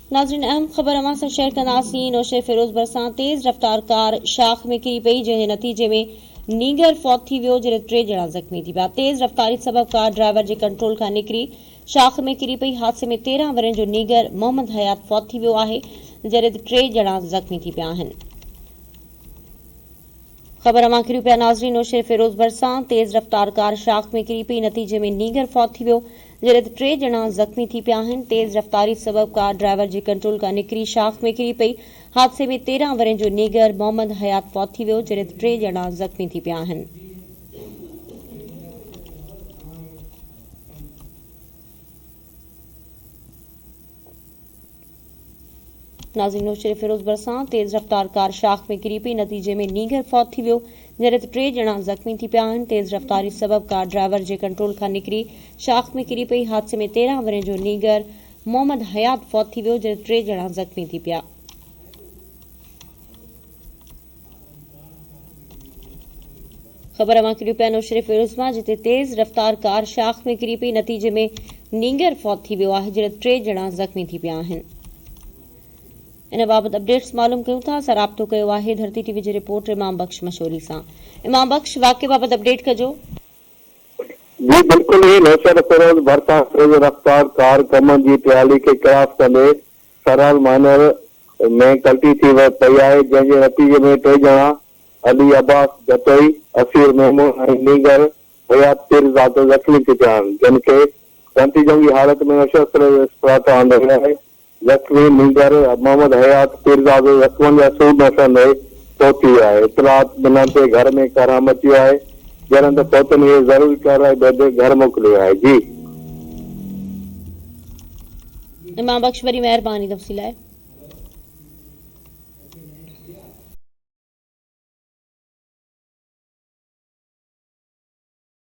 नाज़रीन अहम ख़बर अमां सां शेयर कंदासीं। नौशहर फिरोज़ भरिसां तेज़ रफ़्तार कार शाख में किरी पई, जंहिंजे नतीजे में नीगर फौत थी वियो, जॾहिं 3 ॼणा ज़ख़्मी थी पिया। तेज़ रफ़्तारी सबबि कार ड्राइवर जे कंट्रोल खां निकिरी शाख में किरी पई। हादसे में 13 वरनि जो नीगर मोहम्मद हयात फौत थी वियो आहे, जॾहिं 3 ॼणा ज़ख़्मी थी पिया आहिनि। ख़बर अमां किरी पिया नाज़रीन। नौशहर फिरोज़ भरिसां तेज़ रफ़्तार कार शाख में किरी पई, नतीजे में नीगर फौत थी वियो, जॾहिं 3 ॼणा ज़ख़्मी थी पिया आहिनि। तेज़ रफ़्तारी सबबि कार ड्राइवर जे कंट्रोल खां निकिरी शाख में किरी पई। हादसे में 13 वरनि जो नीगर मोहम्मद हयात फौत थी वियो, जॾहिं 3 ॼणा ज़ख़्मी थी पिया आहिनि। नाज़रीन नौशहर फिरोज़ भरिसां तेज़ रफ़्तार कार शाख में किरी पई, नतीजे में नीगर फौत थी वियो, जॾहिं 3 ॼणा ज़ख़्मी थी पिया आहिनि। तेज़ रफ़्तारी सबबि कार ड्राइवर जे कंट्रोल खां निकिरी शाख में किरी पई। हादसे में 13 वरनि जो नीगर मोहम्मद हयात फौत थी वियो, जॾहिं 3 ॼणा ज़ख़्मी थी पिया। ख़बर अमां किरी पिया नौशहर फिरोज़ मां, जिते तेज़ रफ़्तार कार शाख में किरी पई, नतीजे में नीगर फौत थी वियो आहे, जॾहिं 3 ॼणा ज़ख़्मी थी पिया आहिनि। इन बाबति अपडेट्स मालूम कयूं था। असां राब्तो कयो आहे धरती टीवी जे रिपोर्टर इमाम बख्श मशहूरी सां। इमाम बख्श, वाक़िए बाबति अपडेट कजो। जी बिल्कुल ही नौशहर फिरोज़ भरिसां तेज़ रफ़्तार कार कम की ट्राली के क्रॉस कंदे सराल माइनर में कल्टी थी पई आहे, जंहिंजे नतीजे में 3 ॼणा अली अब्बास जतोई, असीर मेमून ऐं नीगर हयात पीरज़ाद ज़ख़्मी थी पिया आहिनि, जिन खे तंती जंगी हालत में नौशहर फिरोज़ अस्पताल आंदो वियो आहे। ज़ख़्मी नीगर मोहम्मद हयात पीरज़ाद ज़ख़्मनि जा सूर नसंदे फौत थी वियो आहे। इतलात मिलण ते घर में कोहराम मची वियो आहे, जॾहिं त पहुतनि इहे ज़रूरी कार्रवाई बैदि घर मोकिलियो आहे। जी इमाम बख्श, वरी महिरबानी तफ़सील आहे।